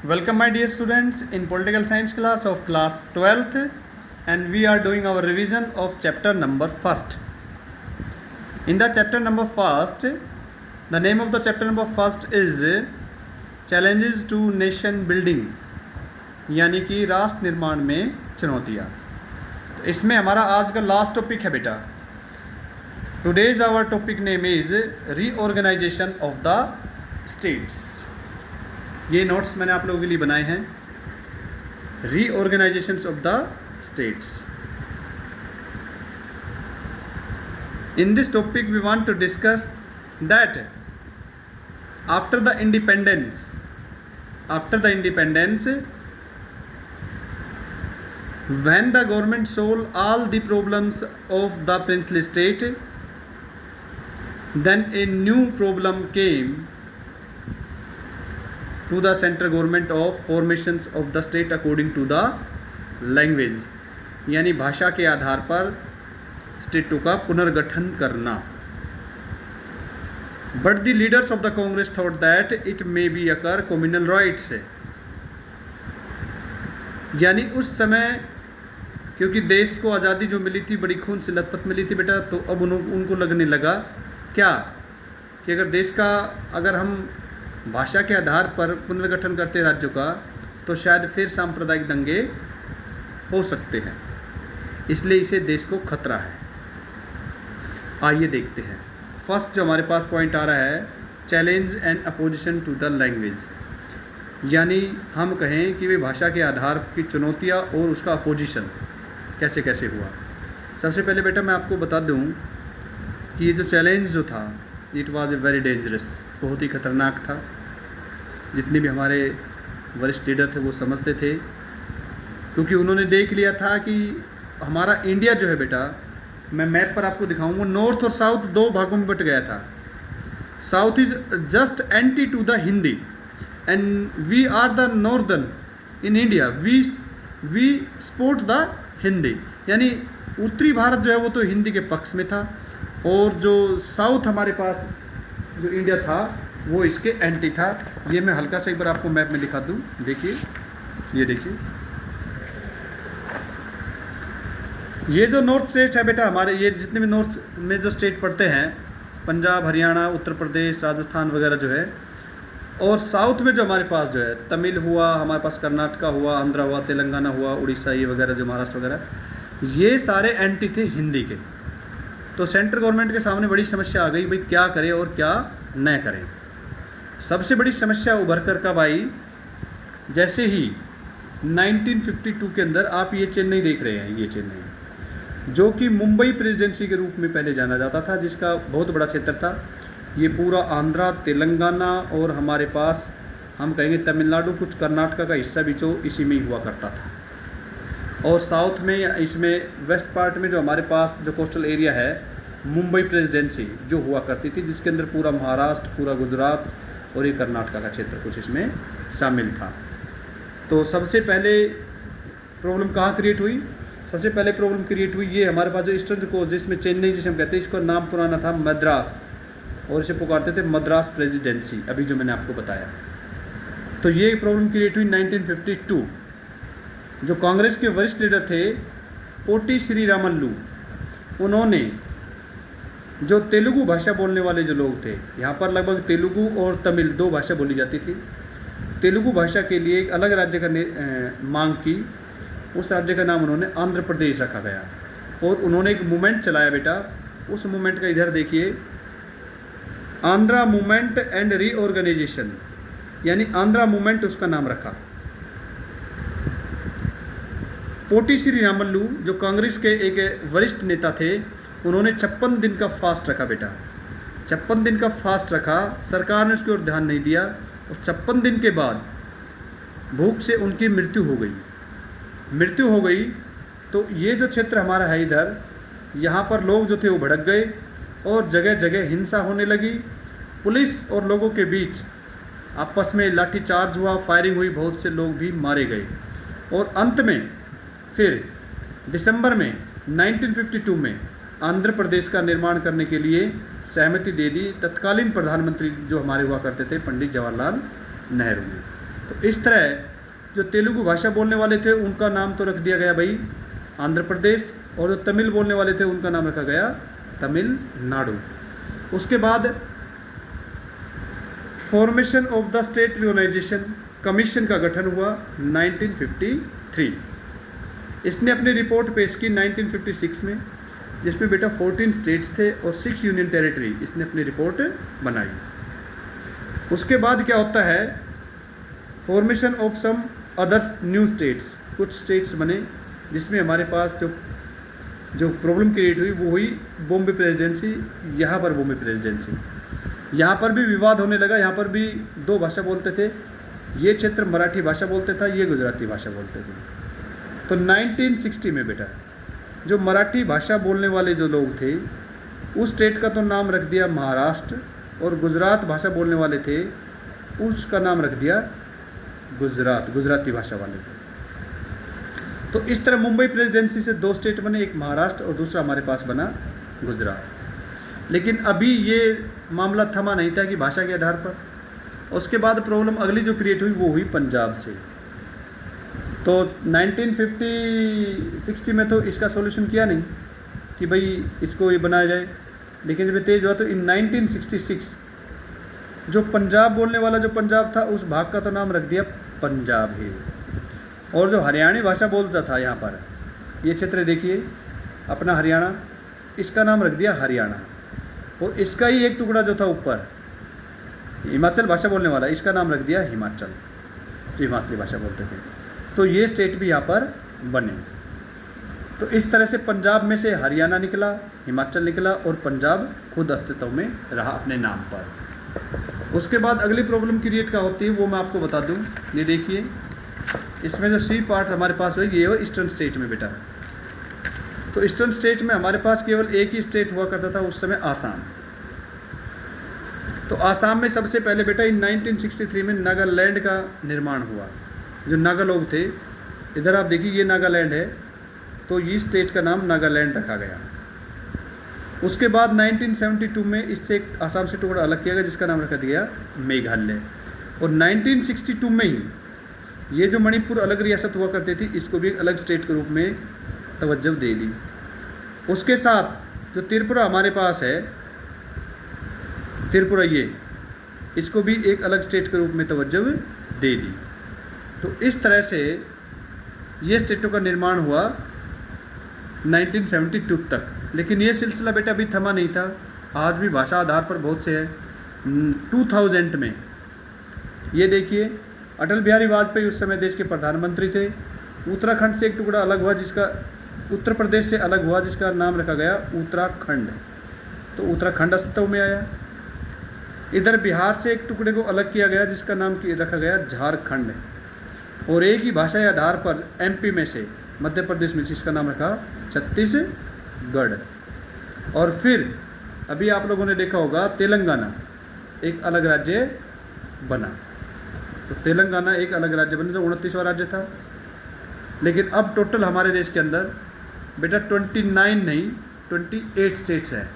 Welcome my dear students in political science class of class 12th, and we are doing our revision of chapter number 1st. In the chapter number 1st, the name of the chapter number 1st is challenges to nation building, यानी कि राष्ट्र निर्माण में चुनौतियाँ. तो इसमें हमारा आज का लास्ट टॉपिक है बेटा. Today's our topic name is reorganisation of the states. ये नोट्स मैंने आप लोगों के लिए बनाए हैं. Reorganisation of the states. In this topic we want to discuss that after the independence when the government solved all the problems of the princely state, then a new problem came to the central government of formations of the state according to the language, यानी भाषा के आधार पर स्टेटों का पुनर्गठन करना. But the leaders of the Congress thought that it may be occur communal rights, यानी उस समय क्योंकि देश को आज़ादी जो मिली थी बड़ी खून से लथपथ मिली थी बेटा, तो अब उनको लगने लगा क्या कि अगर हम भाषा के आधार पर पुनर्गठन करते राज्यों का तो शायद फिर सांप्रदायिक दंगे हो सकते हैं, इसलिए इसे देश को खतरा है. आइए देखते हैं. फर्स्ट जो हमारे पास पॉइंट आ रहा है, challenge and opposition to the language, यानी हम कहें कि वे भाषा के आधार की चुनौतियाँ और उसका अपोजिशन कैसे कैसे हुआ. सबसे पहले बेटा मैं आपको बता दूं कि ये जो चैलेंज जो था, it was a very dangerous, बहुत ही ख़तरनाक था. जितने भी हमारे वरिष्ठ लीडर थे वो समझते थे, क्योंकि उन्होंने देख लिया था कि हमारा इंडिया जो है बेटा, मैं मैप पर आपको दिखाऊंगा, नॉर्थ और साउथ दो भागों में बट गया था. South is just anti to the Hindi and we are the northern in India, we support the Hindi, यानी उत्तरी भारत जो है वो तो हिंदी के पक्ष में था, और जो साउथ हमारे पास जो इंडिया था वो इसके एंटी था. ये मैं हल्का सा एक बार आपको मैप में दिखा दूं. देखिए, ये देखिए, ये जो नॉर्थ स्टेट्स है बेटा हमारे, ये जितने भी नॉर्थ में जो स्टेट पड़ते हैं, पंजाब, हरियाणा, उत्तर प्रदेश, राजस्थान वगैरह जो है, और साउथ में जो हमारे पास जो है तमिल हुआ, हमारे पास कर्नाटका हुआ, आंध्रा हुआ, तेलंगाना हुआ, उड़ीसा ये वगैरह जो महाराष्ट्र वगैरह, ये सारे एंटी थे हिंदी के. तो सेंट्रल गवर्नमेंट के सामने बड़ी समस्या आ गई, भाई क्या करें और क्या न करें. सबसे बड़ी समस्या उभर कर कब आई, जैसे ही 1952 के अंदर आप ये चेन्नई देख रहे हैं, ये चेन्नई जो कि मुंबई प्रेसिडेंसी के रूप में पहले जाना जाता था, जिसका बहुत बड़ा क्षेत्र था. ये पूरा आंध्रा, तेलंगाना और हमारे पास हम कहेंगे तमिलनाडु, कुछ कर्नाटका का हिस्सा भी जो इसी में ही हुआ करता था. और साउथ में इसमें वेस्ट पार्ट में जो हमारे पास जो कोस्टल एरिया है, मुंबई प्रेसिडेंसी जो हुआ करती थी, जिसके अंदर पूरा महाराष्ट्र, पूरा गुजरात और ये कर्नाटका का क्षेत्र कुछ इसमें शामिल था. तो सबसे पहले प्रॉब्लम कहाँ क्रिएट हुई, सबसे पहले प्रॉब्लम क्रिएट हुई ये हमारे पास जो ईस्टर्न कोस्ट, जिसमें चेन्नई जिसे हम कहते हैं, इसका नाम पुराना था मद्रास, और इसे पुकारते थे मद्रास प्रेसिडेंसी, अभी जो मैंने आपको बताया. तो ये प्रॉब्लम क्रिएट हुई 1952. जो कांग्रेस के वरिष्ठ लीडर थे पोटी श्रीरामल्लू, उन्होंने जो तेलुगु भाषा बोलने वाले जो लोग थे, यहाँ पर लगभग तेलुगु और तमिल दो भाषा बोली जाती थी, तेलुगु भाषा के लिए एक अलग राज्य का मांग की. उस राज्य का नाम उन्होंने आंध्र प्रदेश रखा गया, और उन्होंने एक मूवमेंट चलाया बेटा. उस मूवमेंट का इधर देखिए, आंध्रा मूवमेंट एंड रीऑर्गेनाइजेशन, यानी आंध्रा मूवमेंट उसका नाम रखा. पोटी श्रीरामल्लू जो कांग्रेस के एक वरिष्ठ नेता थे, उन्होंने 56 दिन का फास्ट रखा बेटा. 56 दिन का फास्ट रखा, सरकार ने उसकी ओर ध्यान नहीं दिया, और 56 दिन के बाद भूख से उनकी मृत्यु हो गई. तो ये जो क्षेत्र हमारा है इधर, यहाँ पर लोग जो थे वो भड़क गए, और जगह जगह हिंसा होने लगी. पुलिस और लोगों के बीच आपस में लाठीचार्ज हुआ, फायरिंग हुई, बहुत से लोग भी मारे गए. और अंत में फिर दिसंबर में 1952 में आंध्र प्रदेश का निर्माण करने के लिए सहमति दे दी तत्कालीन प्रधानमंत्री जो हमारे हुआ करते थे पंडित जवाहरलाल नेहरू ने. तो इस तरह जो तेलुगु भाषा बोलने वाले थे उनका नाम तो रख दिया गया भाई आंध्र प्रदेश, और जो तमिल बोलने वाले थे उनका नाम रखा गया तमिलनाडु। उसके बाद formation of the state reorganisation commission का गठन हुआ 1953। इसने अपनी रिपोर्ट पेश की 1956 में, जिसमें बेटा 14 स्टेट्स थे और 6 यूनियन टेरिटरी। इसने अपनी रिपोर्ट बनाई। उसके बाद क्या होता है, formation of some others new states, कुछ स्टेट्स बने जिसमें हमारे पास जो प्रॉब्लम क्रिएट हुई वो हुई बॉम्बे प्रेसिडेंसी। यहाँ पर बॉम्बे प्रेसिडेंसी, यहाँ पर भी विवाद होने लगा। यहाँ पर भी दो भाषा बोलते थे, ये क्षेत्र मराठी भाषा बोलते था, ये गुजराती भाषा बोलते थे। तो 1960 में बेटा जो मराठी भाषा बोलने वाले जो लोग थे उस स्टेट का तो नाम रख दिया महाराष्ट्र, और गुजरात भाषा बोलने वाले थे उसका नाम रख दिया गुजरात, गुजराती भाषा वाले को। तो इस तरह मुंबई प्रेसिडेंसी से दो स्टेट बने, एक महाराष्ट्र और दूसरा हमारे पास बना गुजरात। लेकिन अभी ये मामला थमा नहीं था कि भाषा के आधार पर। उसके बाद प्रॉब्लम अगली जो क्रिएट हुई वो हुई पंजाब से। तो 1950-60 में तो इसका सॉल्यूशन किया नहीं कि भाई इसको ये बनाया जाए, लेकिन जब तेज हुआ तो इन 1966 जो पंजाब बोलने वाला जो पंजाब था उस भाग का तो नाम रख दिया पंजाब ही, और जो हरियाणी भाषा बोलता था यहाँ पर, ये क्षेत्र देखिए अपना हरियाणा, इसका नाम रख दिया हरियाणा, और इसका ही एक टुकड़ा जो था ऊपर हिमाचल भाषा बोलने वाला, इसका नाम रख दिया हिमाचल, जो हिमाचली भाषा बोलते थे। तो ये स्टेट भी यहाँ पर बने। तो इस तरह से पंजाब में से हरियाणा निकला, हिमाचल निकला, और पंजाब खुद अस्तित्व में रहा अपने नाम पर। उसके बाद अगली प्रॉब्लम क्रिएट क्या होती है वो मैं आपको बता दूं। ये देखिए इसमें जो सी पार्ट हमारे पास हुआ ये हो ईस्टर्न स्टेट में बेटा। तो ईस्टर्न स्टेट में हमारे पास केवल एक ही स्टेट हुआ करता था उस समय, आसाम। तो आसाम में सबसे पहले बेटा इन 1963 में नागालैंड का निर्माण हुआ। जो नागा लोग थे, इधर आप देखिए ये नागालैंड है, तो ये स्टेट का नाम नागालैंड रखा गया। उसके बाद 1972 में इससे एक आसाम से टुकड़ा अलग किया गया जिसका नाम रखा दिया मेघालय, और 1962 में ही ये जो मणिपुर अलग रियासत हुआ करती थी इसको भी एक अलग स्टेट के रूप में तवज्जो दे दी। उसके साथ जो त्रिपुरा हमारे पास है, त्रिपुरा ये, इसको भी एक अलग स्टेट के रूप में तवज्जो दे दी। तो इस तरह से ये स्टेटों का निर्माण हुआ 1972 तक। लेकिन ये सिलसिला बेटा अभी थमा नहीं था, आज भी भाषा आधार पर बहुत से है। 2000 में ये देखिए अटल बिहारी वाजपेयी उस समय देश के प्रधानमंत्री थे। उत्तराखंड से एक टुकड़ा अलग हुआ जिसका, उत्तर प्रदेश से अलग हुआ जिसका नाम रखा गया उत्तराखंड, तो उत्तराखंड अस्तित्व में आया। इधर बिहार से एक टुकड़े को अलग किया गया जिसका नाम रखा गया झारखंड, और एक ही भाषा के आधार पर एमपी में से, मध्य प्रदेश में जिसका नाम रखा छत्तीसगढ़। और फिर अभी आप लोगों ने देखा होगा तेलंगाना एक अलग राज्य बना। तो तेलंगाना एक अलग राज्य बना जो 29वां राज्य था। लेकिन अब टोटल हमारे देश के अंदर बेटा 29 नहीं 28 स्टेट्स है।